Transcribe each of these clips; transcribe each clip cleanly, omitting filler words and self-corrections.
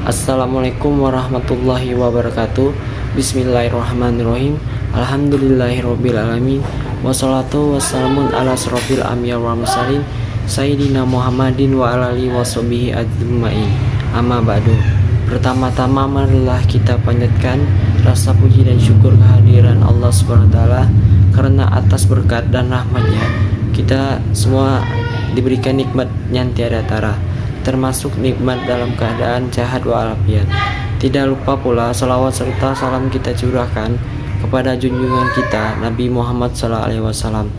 Assalamualaikum warahmatullahi wabarakatuh. Bismillahirrahmanirrahim. Alhamdulillahirabbil alamin. Wassalatu wassalamu ala asrofil anbiya wal mursalin Sayyidina Muhammadin wa ala alihi washabihi ajmain. Amma ba'du. Pertama-tama marilah kita panjatkan rasa puji dan syukur kehadiran Allah Subhanahu wa taala, karena atas berkat dan rahmatnya kita semua diberikan nikmat yang tiada tara, termasuk nikmat dalam keadaan sehat walafiat. Tidak lupa pula salawat serta salam kita curahkan kepada junjungan kita Nabi Muhammad SAW.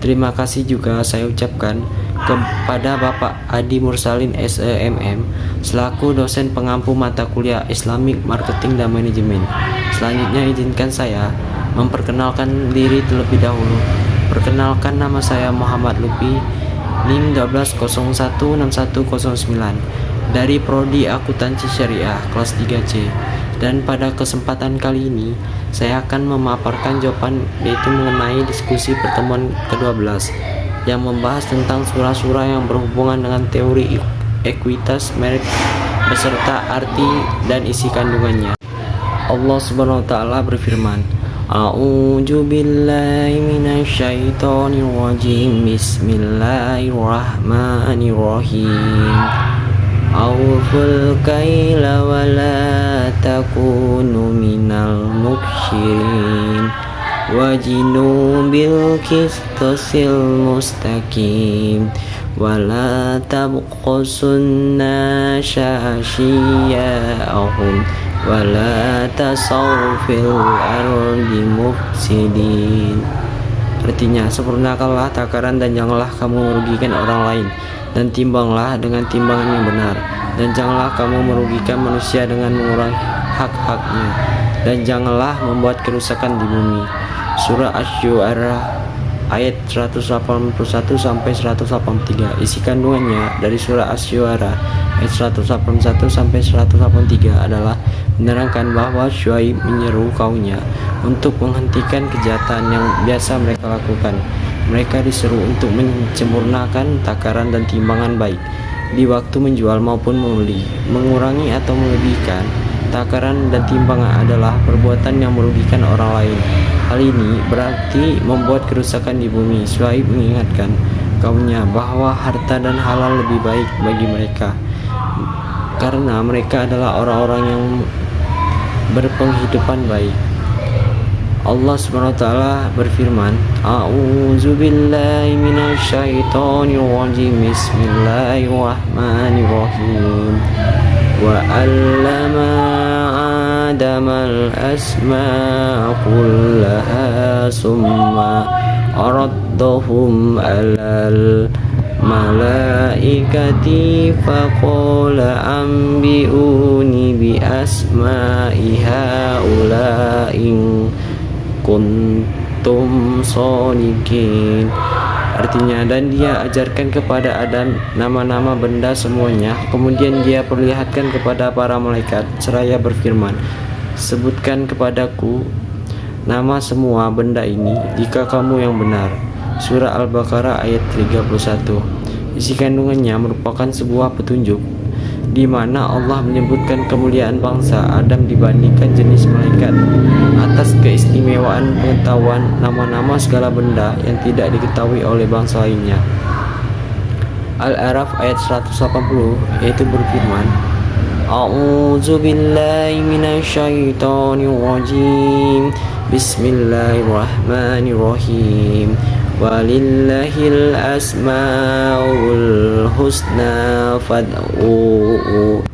Terima kasih juga saya ucapkan kepada Bapak Adi Mursalin SEMM selaku dosen pengampu mata kuliah Islamic Marketing dan Manajemen. Selanjutnya izinkan saya memperkenalkan diri terlebih dahulu. Perkenalkan, nama saya Muhammad Lutfi, NIM 12016109 dari Prodi Akuntansi Syariah kelas 3C. Dan pada kesempatan kali ini saya akan memaparkan jawaban, yaitu mengenai diskusi pertemuan ke-12 yang membahas tentang surah-surah yang berhubungan dengan teori ekuitas merek beserta arti dan isi kandungannya. Allah Subhanahu wa taala berfirman, A'udzu billahi minasyaitonir rajim. Bismillahirrahmanirrahim. Awful kaila wa la takunu minal muksyirin wajinu bil qistasil mustaqim wa la tabqasun nasa asyiya'ahum wa la tasaw fil ardi mufsidin. Artinya, sempurnakanlah takaran dan janganlah kamu merugikan orang lain, dan timbanglah dengan timbangan yang benar, dan janganlah kamu merugikan manusia dengan mengurangi hak-haknya, dan janganlah membuat kerusakan di bumi. Surah Asy-Syu'ara ayat 181 sampai 183. Isi kandungannya dari surah Asy-Syu'ara ayat 181 sampai 183 adalah menerangkan bahwa Syuaib menyeru kaumnya untuk menghentikan kejahatan yang biasa mereka lakukan. Mereka diseru untuk menyempurnakan takaran dan timbangan baik di waktu menjual maupun membeli. Mengurangi atau melebihkan takaran dan timbangan adalah perbuatan yang merugikan orang lain. Hal ini berarti membuat kerusakan di bumi. Syuaib mengingatkan kaumnya bahwa harta dan halal lebih baik bagi mereka, karena mereka adalah orang-orang yang berpenghidupan baik. Allah Subhanahu wa taala berfirman, A'udzu billahi minasyaitonir rajim. Bismillahirrahmanirrahim. Wa 'allama Adamal asma'a kullaha summa araddahum 'alal malaikati faqala ambiuni bi asma'i haula'in kuntum shodiqin. Artinya, dan dia ajarkan kepada Adam nama-nama benda semuanya, kemudian dia perlihatkan kepada para malaikat seraya berfirman, sebutkan kepadaku nama semua benda ini jika kamu yang benar. Surah Al-Baqarah ayat 31. Isi kandungannya merupakan sebuah petunjuk di mana Allah menyebutkan kemuliaan bangsa Adam dibandingkan jenis malaikat atas keistimewaan pengetahuan nama-nama segala benda yang tidak diketahui oleh bangsa lainnya. Al-A'raf ayat 180 yaitu berfirman, A'udzu billahi minasyaitonir rajim. Bismillahirrahmanirrahim. Walillahil asmaul husna fad'uhu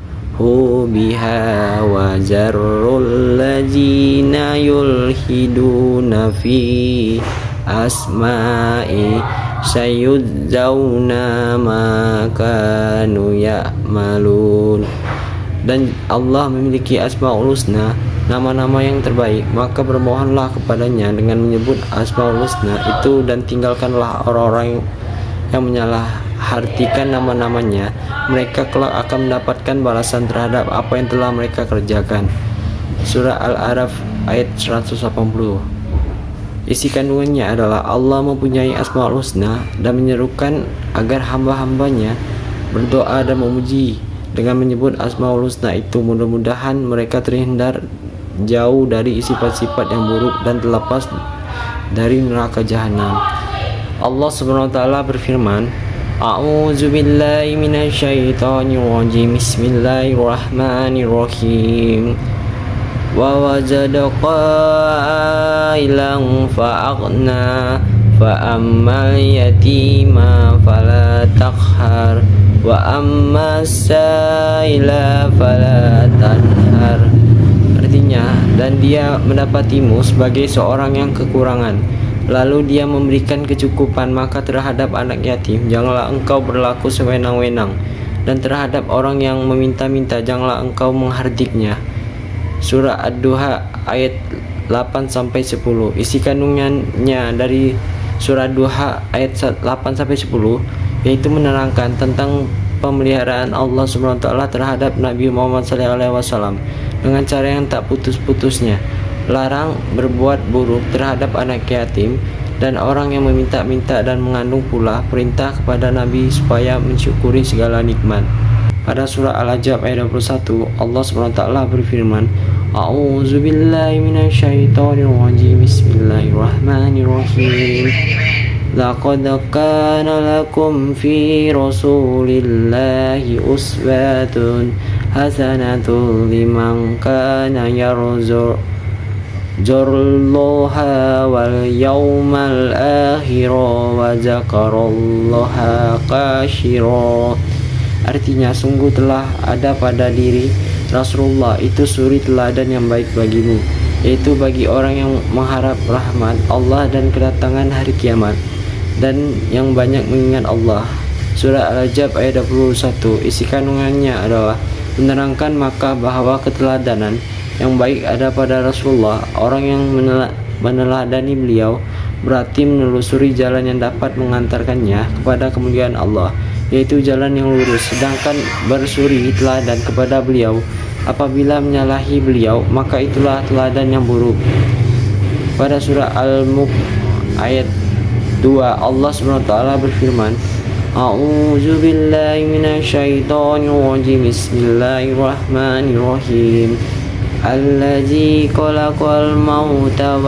biha wa zarrul ladzina yulhiduna fi asma'i sayudzawna ma kanu ya'malun. Dan Allah memiliki asmaul husna, nama-nama yang terbaik, maka bermohonlah kepadanya dengan menyebut asmaul husna itu, dan tinggalkanlah orang-orang yang menyalahartikan nama-namanya. Mereka kelak akan mendapatkan balasan terhadap apa yang telah mereka kerjakan. Surah Al-A'raf ayat 180. Isi kandungannya adalah Allah mempunyai asmaul husna dan menyerukan agar hamba-hambanya berdoa dan memuji dengan menyebut Asmaul Husna itu. Mudah-mudahan mereka terhindar jauh dari sifat-sifat yang buruk dan terlepas dari neraka jahanam. Allah Subhanahu wa taala berfirman, A'udzu billahi minasyaitonir rajim. Bismillahirrahmanirrahim. Wa wajadaka ailan fa'aghna fa ammal yatima fala taqhar wa ammas sa'ila fala tanhar. Artinya, dan dia mendapatimu sebagai seorang yang kekurangan, lalu dia memberikan kecukupan, maka terhadap anak yatim janganlah engkau berlaku sewenang-wenang, dan terhadap orang yang meminta-minta janganlah engkau menghardiknya. Surah Ad-Duha ayat 8-10. Isi kandungannya dari surah Duha ayat 8-10 yaitu menerangkan tentang pemeliharaan Allah Subhanahu wa taala terhadap Nabi Muhammad SAW dengan cara yang tak putus-putusnya. Larang berbuat buruk terhadap anak yatim dan orang yang meminta-minta, dan mengandung pula perintah kepada Nabi supaya mensyukuri segala nikmat. Pada surah Al-Ahzab ayat 21, Allah SWT berfirman, A'udzu billahi minasyaitonir rajim. Bismillahirrahmanirrahim. Laqad kana lakum fi rasulillahi uswatun hasanatun liman kana yarjullaha wal yawmal akhir wa dzakarallaha katsira. Artinya, sungguh telah ada pada diri Rasulullah itu suri teladan yang baik bagimu, yaitu bagi orang yang mengharap rahmat Allah dan kedatangan hari kiamat, dan yang banyak mengingat Allah. Surah Al-Ahzab ayat 21. Isi kandungannya adalah menerangkan maka bahwa keteladanan yang baik ada pada Rasulullah. Orang yang meneladani beliau berarti menelusuri jalan yang dapat mengantarkannya kepada kemuliaan Allah, yaitu jalan yang lurus. Sedangkan bersuri teladan kepada beliau apabila menyalahi beliau, maka itulah teladan yang buruk. Pada surah Al-Mulk ayat 2, Allah SWT berfirman, A'udzu billahi minasyaitonir rajim. Bismillahirrahmanirrahim. Allazi khalaqal mauta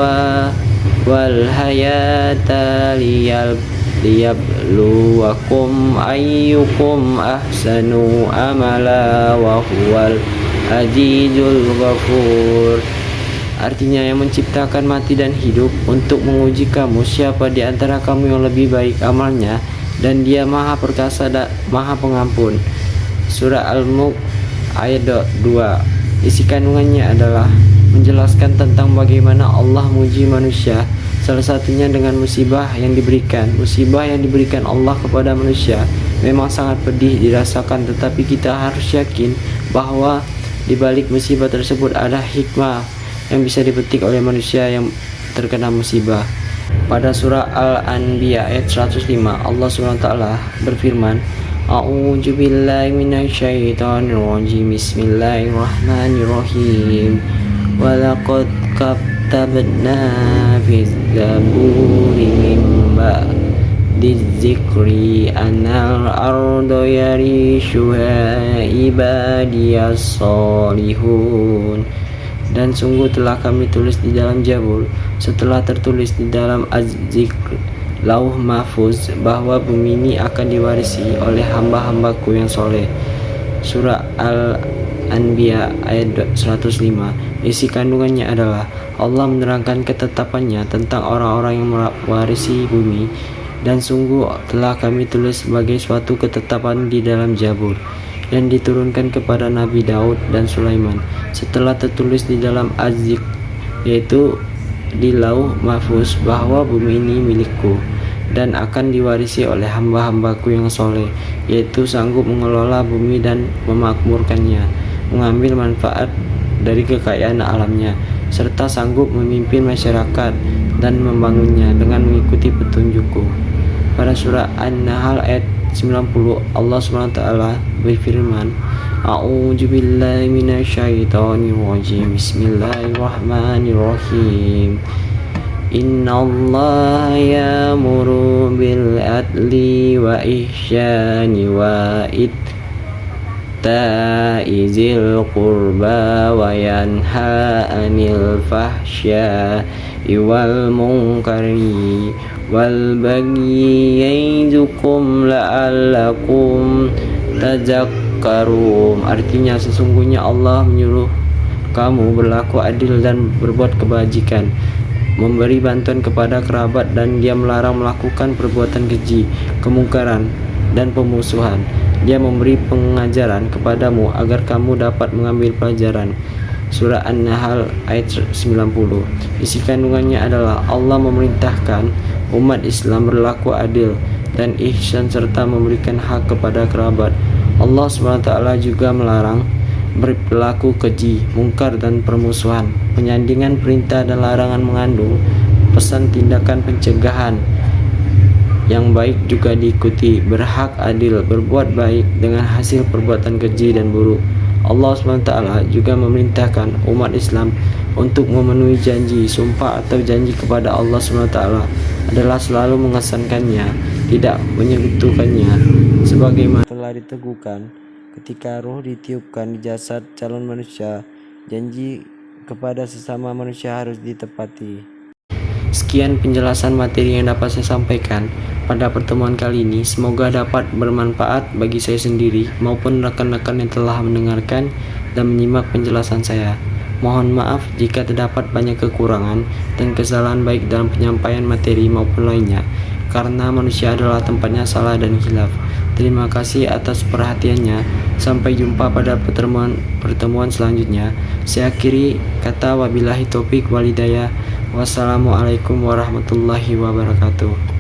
wal hayata liyabluwakum ayyukum ahsanu amala wa huwal azizul ghafur. Artinya, yang menciptakan mati dan hidup untuk menguji kamu siapa di antara kamu yang lebih baik amalnya, dan Dia Maha Perkasa dan Maha Pengampun. Surah Al-Mulk ayat 2. Isi kandungannya adalah menjelaskan tentang bagaimana Allah menguji manusia, salah satunya dengan musibah yang diberikan. Musibah yang diberikan Allah kepada manusia memang sangat pedih dirasakan, tetapi kita harus yakin bahwa di balik musibah tersebut ada hikmah yang bisa dipetik oleh manusia yang terkena musibah. Pada surah Al-Anbiya ayat 105, Allah SWT berfirman, A'udzu billahi minasyaitonir rajim. Bismillahirrahmanirrahim. Walaqad katabna fi zaburi min ba'di dzikri anal arda yarishuha ibadiyas solihun. Dan sungguh telah kami tulis di dalam Zabur setelah tertulis di dalam Az-Zikr Lauh Mahfuz bahwa bumi ini akan diwarisi oleh hamba-hambaku yang soleh. Surah Al-Anbiya ayat 105. Isi kandungannya adalah Allah menerangkan ketetapannya tentang orang-orang yang mewarisi bumi, dan sungguh telah kami tulis sebagai suatu ketetapan di dalam Zabur yang diturunkan kepada Nabi Daud dan Sulaiman setelah tertulis di dalam Az-Zikr, yaitu di Lauh Mahfuz, bahwa bumi ini milikku dan akan diwarisi oleh hamba-hambaku yang soleh, yaitu sanggup mengelola bumi dan memakmurkannya, mengambil manfaat dari kekayaan alamnya, serta sanggup memimpin masyarakat dan membangunnya dengan mengikuti petunjukku. Pada surah An-Nahl ayat 90, Allah SWT berfirman, A'udzu billahi minasyaitonir rajim. Bismillahirrahmanirrahim. Innallaha ya'muru bil adli wa ihsani إيتاء ذي القربى وينهى عن الفحشاء والمنكر والبغي يعظكم لعلكم tadzakkarun. Artinya sesungguhnya Allah menyuruh kamu berlaku adil dan berbuat kebajikan, memberi bantuan kepada kerabat, dan Dia melarang melakukan perbuatan keji, kemungkaran, dan pemusuhan. Dia memberi pengajaran kepadamu agar kamu dapat mengambil pelajaran. Surah An-Nahl ayat 90. Isi kandungannya adalah Allah memerintahkan umat Islam berlaku adil dan ihsan serta memberikan hak kepada kerabat. Allah SWT juga melarang berperilaku keji, mungkar, dan permusuhan. Penyandingan perintah dan larangan mengandung pesan tindakan pencegahan yang baik juga diikuti. Berhak adil, berbuat baik dengan hasil perbuatan keji dan buruk. Allah SWT juga memerintahkan umat Islam untuk memenuhi janji, sumpah atau janji kepada Allah SWT adalah selalu mengesankannya, tidak menyekutukannya, sebagaimana telah diteguhkan ketika roh ditiupkan di jasad calon manusia. Janji kepada sesama manusia harus ditepati. Sekian penjelasan materi yang dapat saya sampaikan pada pertemuan kali ini. Semoga dapat bermanfaat bagi saya sendiri maupun rekan-rekan yang telah mendengarkan dan menyimak penjelasan saya. Mohon maaf jika terdapat banyak kekurangan dan kesalahan baik dalam penyampaian materi maupun lainnya, karena manusia adalah tempatnya salah dan khilaf. Terima kasih atas perhatiannya. Sampai jumpa pada pertemuan selanjutnya. Saya akhiri kata wabillahi taufik wal hidayah. Wassalamualaikum warahmatullahi wabarakatuh.